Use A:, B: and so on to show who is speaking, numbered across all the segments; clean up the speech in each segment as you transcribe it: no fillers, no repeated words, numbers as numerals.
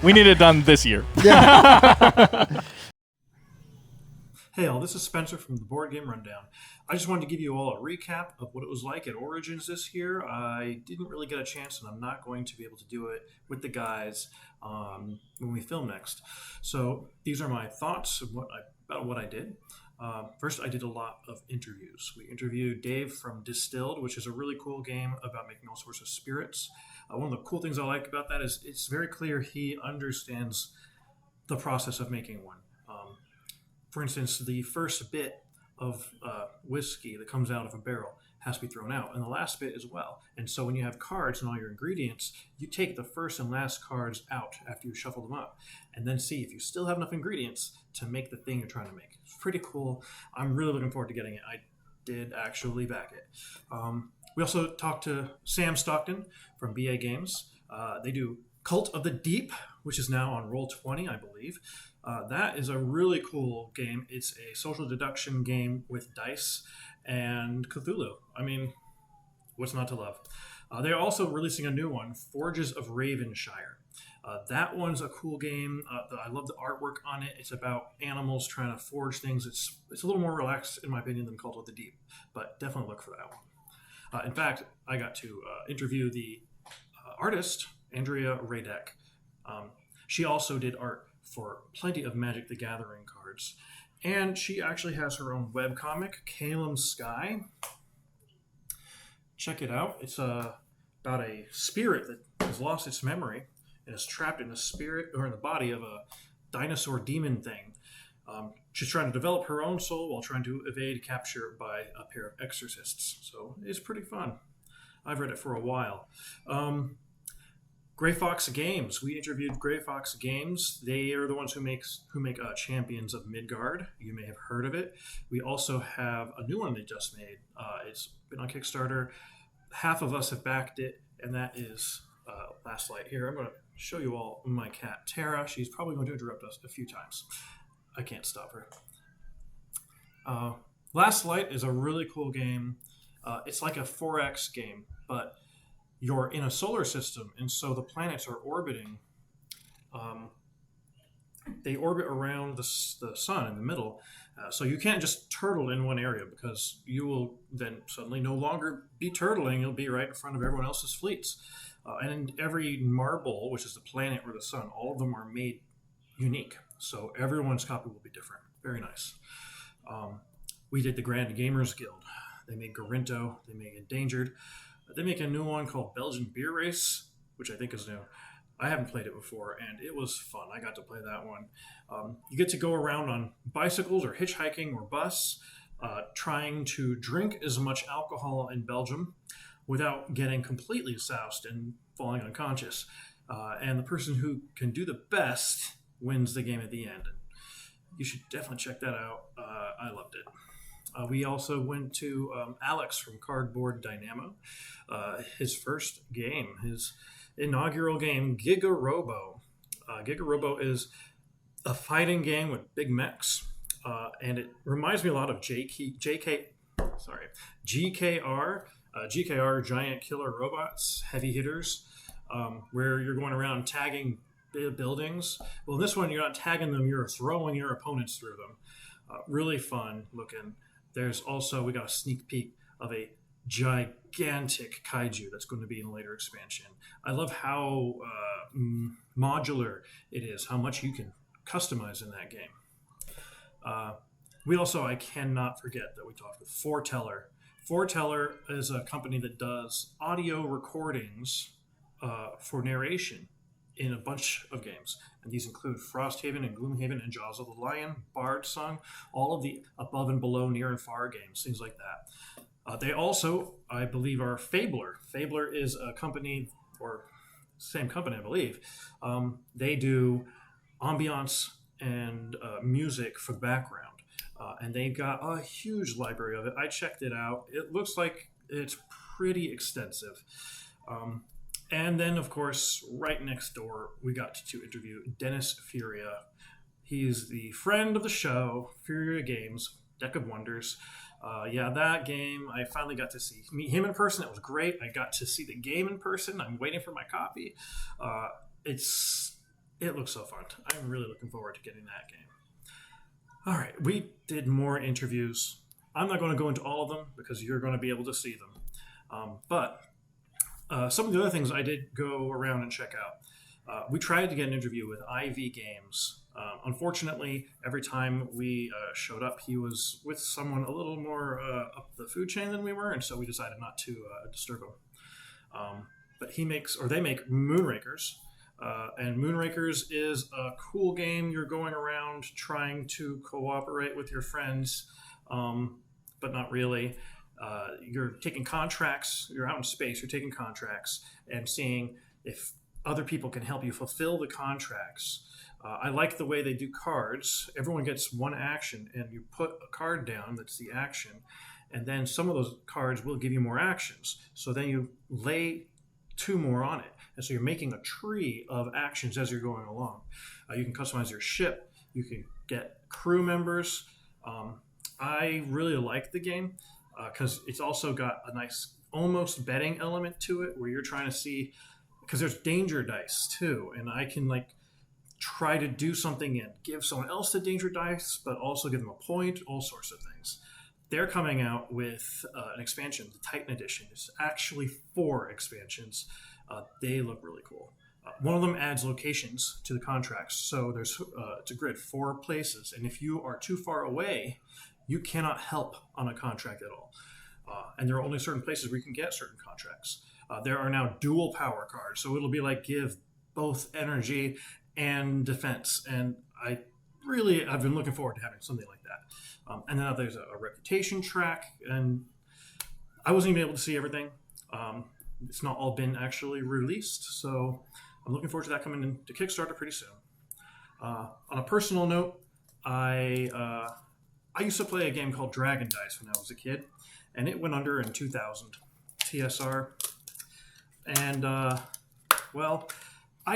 A: We need it done this year.
B: Hey all, this is Spencer from the Board Game Rundown. I just wanted to give you all a recap of what it was like at Origins this year. I didn't really get a chance, and I'm not going to be able to do it with the guys when we film next. So these are my thoughts about what I did. First, I did a lot of interviews. We interviewed Dave from Distilled, which is a really cool game about making all sorts of spirits. One of the cool things I like about that is it's very clear he understands the process of making one. For instance, the first bit of whiskey that comes out of a barrel has to be thrown out, and the last bit as well. And so when you have cards and all your ingredients, you take the first and last cards out after you shuffle them up, and then see if you still have enough ingredients to make the thing you're trying to make. It's pretty cool. I'm really looking forward to getting it. I did actually back it. We also talked to Sam Stockton from BA Games. They do Cult of the Deep, which is now on Roll20, I believe. That is a really cool game. It's a social deduction game with dice and Cthulhu. I mean, what's not to love? They're also releasing a new one, Forges of Ravenshire. That one's a cool game. I love the artwork on it. It's about animals trying to forge things. It's a little more relaxed, in my opinion, than Cult of the Deep, but definitely look for that one. In fact, I got to interview the artist, Andrea Radek. She also did art for plenty of Magic the Gathering cards. And she actually has her own webcomic, Calum Sky. Check it out. It's about a spirit that has lost its memory and is trapped in the spirit or in the body of a dinosaur demon thing. She's trying to develop her own soul while trying to evade capture by a pair of exorcists. So it's pretty fun. I've read it for a while. Grey Fox Games. We interviewed Grey Fox Games. They are the ones who make Champions of Midgard. You may have heard of it. We also have a new one they just made. It's been on Kickstarter. Half of us have backed it, and that is Last Light. Here, I'm going to show you all my cat, Tara. She's probably going to interrupt us a few times. I can't stop her. Last Light is a really cool game. It's like a 4X game, but you're in a solar system, and so the planets are orbiting. They orbit around the sun in the middle, so you can't just turtle in one area because you will then suddenly no longer be turtling. You'll be right in front of everyone else's fleets. And in every marble, which is the planet or the sun, all of them are made unique. So everyone's copy will be different. Very nice. We did the Grand Gamers Guild. They made Garinto. They made Endangered. They make a new one called Belgian Beer Race, which I think is new. I haven't played it before, and it was fun. I got to play that one. You get to go around on bicycles or hitchhiking or bus, trying to drink as much alcohol in Belgium without getting completely soused and falling unconscious. And the person who can do the best wins the game at the end. You should definitely check that out. I loved it. We also went to Alex from Cardboard Dynamo. His first game, his inaugural game, Giga Robo. Giga Robo is a fighting game with big mechs, and it reminds me a lot of GKR. GKR, Giant Killer Robots, Heavy Hitters, where you're going around tagging buildings. Well, in this one, you're not tagging them, you're throwing your opponents through them. Really fun looking. There's also, we got a sneak peek of a gigantic kaiju that's going to be in a later expansion. I love how modular it is, how much you can customize in that game. We also, I cannot forget that we talked with Foreteller. Foreteller is a company that does audio recordings for narration in a bunch of games. And these include Frosthaven and Gloomhaven and Jaws of the Lion, Bard Song, all of the above and below, near and far games, things like that. They also, I believe, are Fabler. Fabler is a company, or same company, I believe. They do ambiance and music for the background. And they've got a huge library of it. I checked it out. It looks like it's pretty extensive. And then, of course, right next door, we got to interview Dennis Furia. He's the friend of the show, Furia Games, Deck of Wonders. That game, I finally got to meet him in person. It was great. I got to see the game in person. I'm waiting for my copy. It's It looks so fun. I'm really looking forward to getting that game. All right, we did more interviews. I'm not going to go into all of them because you're going to be able to see them. But some of the other things I did go around and check out. We tried to get an interview with IV Games. Unfortunately, every time we showed up, he was with someone a little more up the food chain than we were, and so we decided not to disturb him. But they make Moonrakers. And Moonrakers is a cool game. You're going around trying to cooperate with your friends, but not really. You're taking contracts. You're out in space. You're taking contracts and seeing if other people can help you fulfill the contracts. I like the way they do cards. Everyone gets one action, and you put a card down that's the action, and then some of those cards will give you more actions. So then you lay two more on it. And so you're making a tree of actions as you're going along. You can customize your ship. You can get crew members. I really like the game because it's also got a nice almost betting element to it where you're trying to see, because there's danger dice too. And I can try to do something and give someone else the danger dice, but also give them a point, all sorts of things. They're coming out with an expansion, the Titan Edition. It's actually 4 expansions. They look really cool. One of them adds locations to the contracts. So there's it's a grid, 4 places. And if you are too far away, you cannot help on a contract at all. And there are only certain places where you can get certain contracts. There are now dual power cards. So it'll be give both energy and defense. And I've been looking forward to having something like that. And then there's a reputation track. And I wasn't even able to see everything. It's not all been actually released, so I'm looking forward to that coming into Kickstarter pretty soon. On a personal note, I used to play a game called Dragon Dice when I was a kid, and it went under in 2000 TSR. And I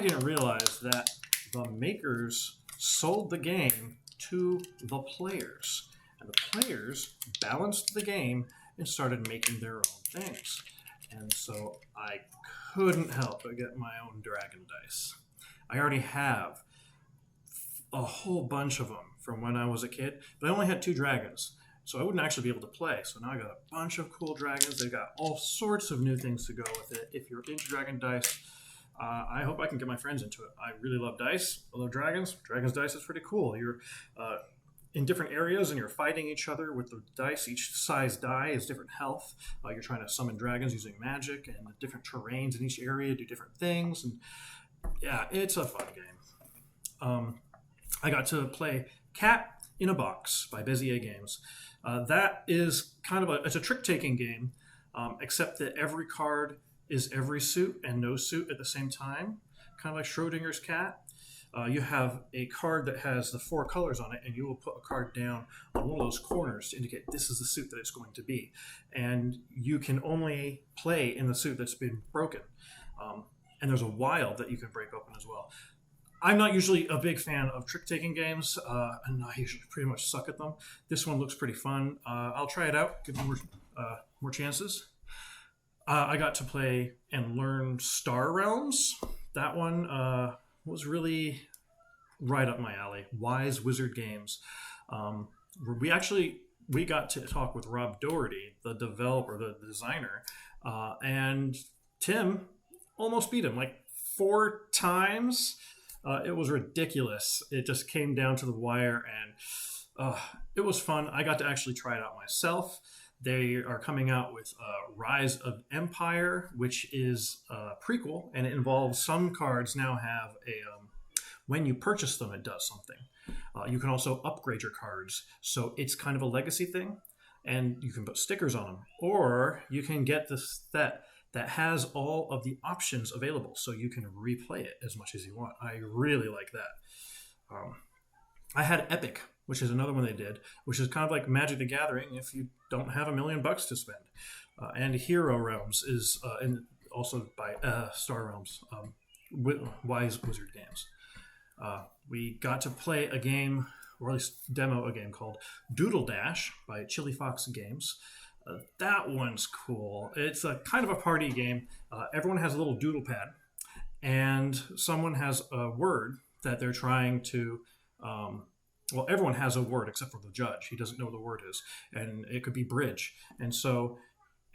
B: didn't realize that the makers sold the game to the players, and the players balanced the game and started making their own things. And so I couldn't help but get my own Dragon Dice. I already have a whole bunch of them from when I was a kid, but I only had 2 dragons, so I wouldn't actually be able to play. So now I got a bunch of cool dragons. They've got all sorts of new things to go with it. If you're into Dragon Dice, I hope I can get my friends into it. I really love dice. I love dragons. Dragon's Dice is pretty cool. You're in different areas and you're fighting each other with the dice. Each size die is different health. You're trying to summon dragons using magic, and the different terrains in each area do different things. And yeah, it's a fun game. I got to play Cat in a Box by Bezier Games. That is kind of it's a trick-taking game, except that every card is every suit and no suit at the same time, kind of like Schrodinger's cat. You have a card that has the 4 colors on it, and you will put a card down on one of those corners to indicate this is the suit that it's going to be. And you can only play in the suit that's been broken. And there's a wild that you can break open as well. I'm not usually a big fan of trick-taking games, and I usually pretty much suck at them. This one looks pretty fun. I'll try it out, give it more chances. I got to play and learn Star Realms. That one was really right up my alley. Wise Wizard Games. We got to talk with Rob Doherty, the developer, the designer, and Tim almost beat him 4 times. It was ridiculous. It just came down to the wire, and it was fun. I got to actually try it out myself. They are coming out with Rise of Empire, which is a prequel, and it involves some cards now have when you purchase them, it does something. You can also upgrade your cards. So it's kind of a legacy thing, and you can put stickers on them. Or you can get this that has all of the options available, so you can replay it as much as you want. I really like that. I had Epic, which is another one they did, which is kind of like Magic the Gathering if you don't have $1 million to spend. And Hero Realms is also by Star Realms, Wise Wizard Games. We got to play a game, or at least demo a game called Doodle Dash by Chili Fox Games. That one's cool. It's a kind of a party game. Everyone has a little doodle pad, and someone has a word that they're trying to. Well, everyone has a word except for the judge. He doesn't know what the word is, and it could be bridge. And so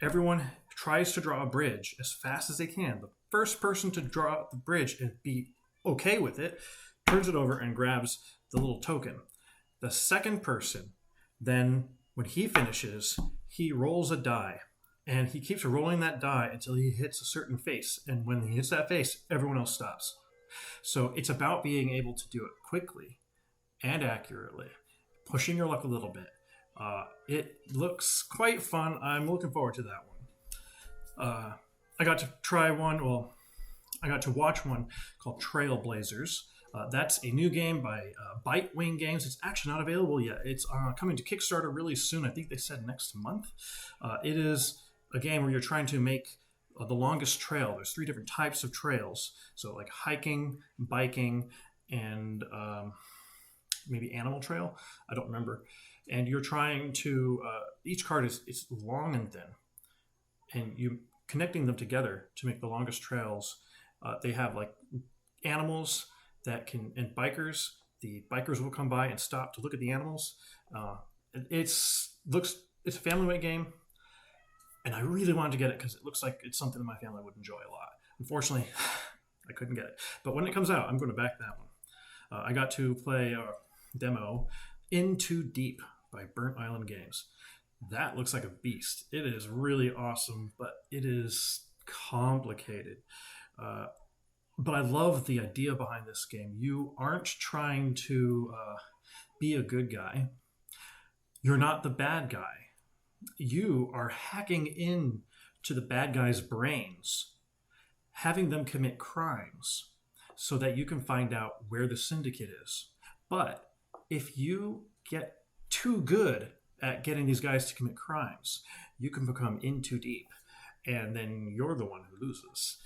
B: everyone tries to draw a bridge as fast as they can. The first person to draw the bridge and be okay with it turns it over and grabs the little token. The second person, then, when he finishes, he rolls a die. And he keeps rolling that die until he hits a certain face. And when he hits that face, everyone else stops. So it's about being able to do it quickly and accurately, pushing your luck a little bit. It looks quite fun. I'm looking forward to that one. I got to try one. Well, I got to watch one called Trailblazers. That's a new game by Bitewing Games. It's actually not available yet. It's coming to Kickstarter really soon. I think they said next month. It is a game where you're trying to make the longest trail. There's 3 different types of trails. So like hiking, biking, and maybe animal trail. I don't remember. And you're trying to, each card it's long and thin. And you connecting them together to make the longest trails. They have like animals that can, and bikers. The bikers will come by and stop to look at the animals. It's a family weight game. And I really wanted to get it because it looks like it's something that my family would enjoy a lot. Unfortunately, I couldn't get it. But when it comes out, I'm going to back that one. I got to play a demo, In Too Deep by Burnt Island Games. That looks like a beast. It is really awesome, but it is complicated. But I love the idea behind this game. You aren't trying to be a good guy. You're not the bad guy. You are hacking in to the bad guy's brains, having them commit crimes so that you can find out where the syndicate is. But if you get too good at getting these guys to commit crimes, you can become in too deep, and then you're the one who loses.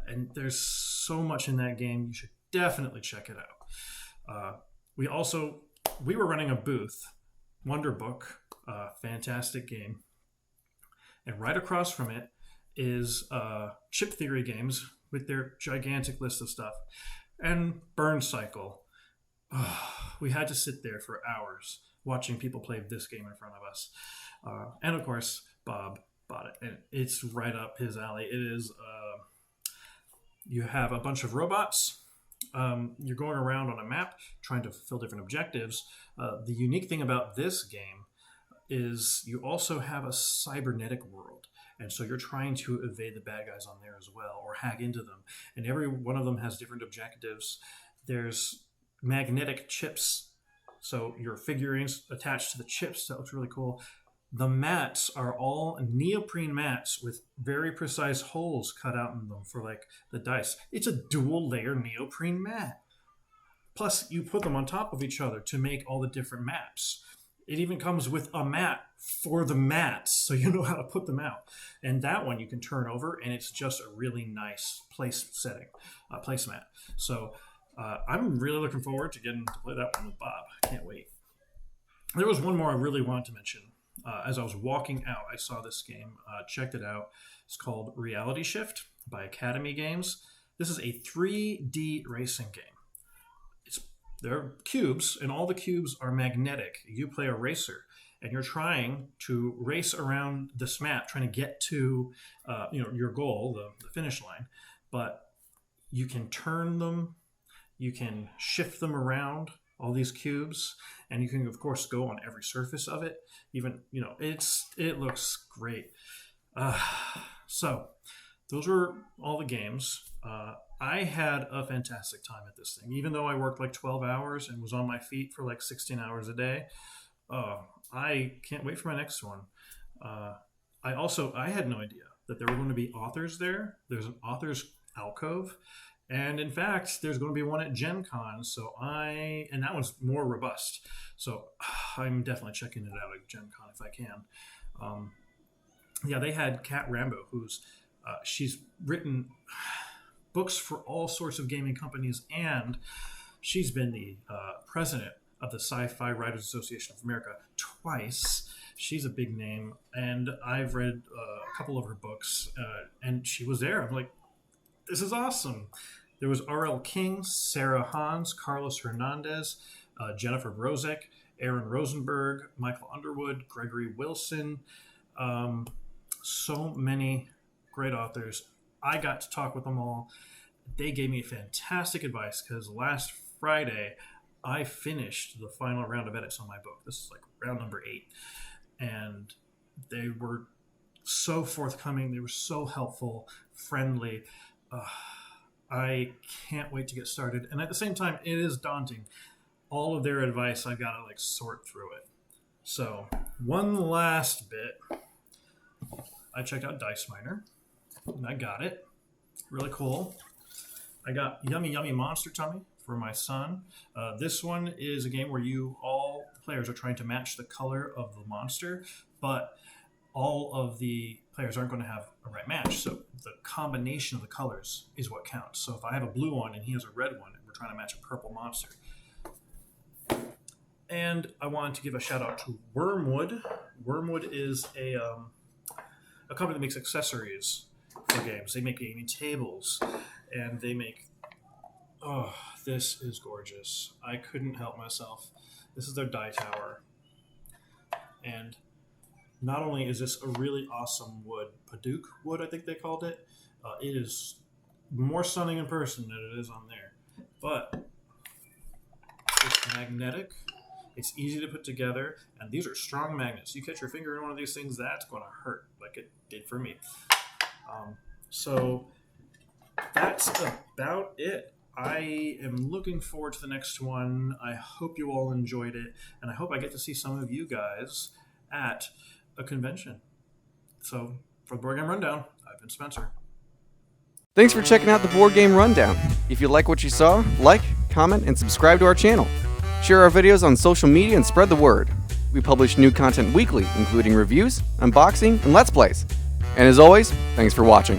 B: And there's so much in that game. You should definitely check it out. We were running a booth, Wonderbook, fantastic game. And right across from it is Chip Theory Games with their gigantic list of stuff. And Burn Cycle. We had to sit there for hours watching people play this game in front of us. And of course, Bob bought it. And it's right up his alley. It is, you have a bunch of robots. You're going around on a map trying to fulfill different objectives. The unique thing about this game is you also have a cybernetic world. And so you're trying to evade the bad guys on there as well, or hack into them. And every one of them has different objectives. There's magnetic chips. So your figurines attached to the chips. That looks really cool. The mats are all neoprene mats with very precise holes cut out in them for like the dice. It's a dual layer neoprene mat. Plus you put them on top of each other to make all the different maps. It even comes with a mat for the mats, so you know how to put them out. And that one you can turn over, and it's just a really nice placemat. So I'm really looking forward to getting to play that one with Bob. Can't wait. There was one more I really wanted to mention. As I was walking out, I saw this game, checked it out. It's called Reality Shift by Academy Games. This is a 3D racing game. There are cubes, and all the cubes are magnetic. You play a racer, and you're trying to race around this map, trying to get to your goal, the finish line. But you can turn them, you can shift them around, all these cubes, and you can, of course, go on every surface of it. Even, it looks great. So those were all the games. I had a fantastic time at this thing, even though I worked like 12 hours and was on my feet for like 16 hours a day. I can't wait for my next one. I had no idea that there were going to be authors there. There's an author's alcove. And in fact, there's going to be one at Gen Con. And that one's more robust. So I'm definitely checking it out at Gen Con if I can. They had Kat Rambo, she's written books for all sorts of gaming companies, and she's been the president of the Sci-Fi Writers Association of America twice. She's a big name, and I've read a couple of her books, and she was there. I'm like, this is awesome. There was R.L. King, Sarah Hans, Carlos Hernandez, Jennifer Brozek, Aaron Rosenberg, Michael Underwood, Gregory Wilson. So many great authors. I got to talk with them all. They gave me fantastic advice because last Friday I finished the final round of edits on my book. This is like round number 8. And they were so forthcoming. They were so helpful, friendly. I can't wait to get started. And at the same time, it is daunting. All of their advice, I've got to like sort through it. So one last bit. I checked out Dice Miner, and I got it. Really cool. I got Yummy Yummy Monster Tummy for my son. This one is a game where all players are trying to match the color of the monster, but all of the players aren't going to have a right match. So the combination of the colors is what counts. So if I have a blue one and he has a red one, and we're trying to match a purple monster. And I wanted to give a shout out to Wormwood. Wormwood is a company that makes accessories for games. They make gaming tables, and they make, this is gorgeous. I couldn't help myself. This is their die tower. And not only is this a really awesome wood, Paduk wood, I think they called it. It is more stunning in person than it is on there. But it's magnetic. It's easy to put together, and these are strong magnets. You catch your finger in one of these things, that's going to hurt, like it did for me. So that's about it. I am looking forward to the next one. I hope you all enjoyed it, and I hope I get to see some of you guys at a convention. So for the Board Game Rundown, I've been Spencer.
A: Thanks for checking out the Board Game Rundown. If you like what you saw, like, comment, and subscribe to our channel. Share our videos on social media and spread the word. We publish new content weekly, including reviews, unboxing, and Let's Plays. And as always, thanks for watching.